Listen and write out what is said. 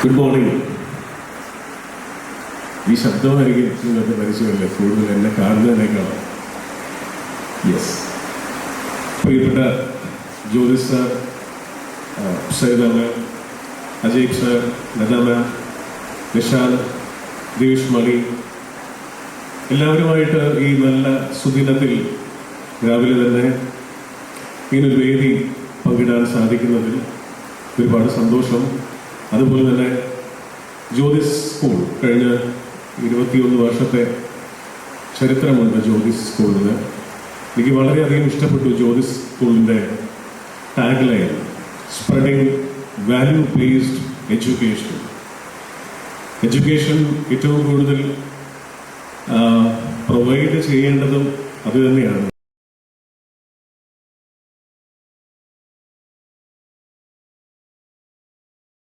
Good morning. ഈ ശബ്ദമായിരിക്കും നിങ്ങൾക്ക് പരിചയമല്ലേ, കൂടുതൽ എന്നെ കാണുന്നതിനേക്കാളും. യെസ്, പ്രിയപ്പെട്ട ജ്യോതിസ് സാർ, സൈദ മാം, അജയ് സാർ, ലത മാം, നിഷാൽ, ദേവിഷ് മണി, എല്ലാവരുമായിട്ട് ഈ നല്ല സുദിനത്തിൽ രാവിലെ തന്നെ ഇങ്ങനൊരു വേദി പങ്കിടാൻ സാധിക്കുന്നതിൽ ഒരുപാട് സന്തോഷം. അതുപോലെ തന്നെ ജ്യോതിസ് സ്കൂൾ കഴിഞ്ഞ 21 വർഷത്തെ ചരിത്രമുണ്ട് ജ്യോതിസ് സ്കൂളിന്. എനിക്ക് വളരെയധികം ഇഷ്ടപ്പെട്ടു ജ്യോതിസ് സ്കൂളിൻ്റെ tag line, spreading value based education. Education ഏറ്റവും കൂടുതൽ പ്രൊവൈഡ് ചെയ്യേണ്ടതും അത് തന്നെയാണ്.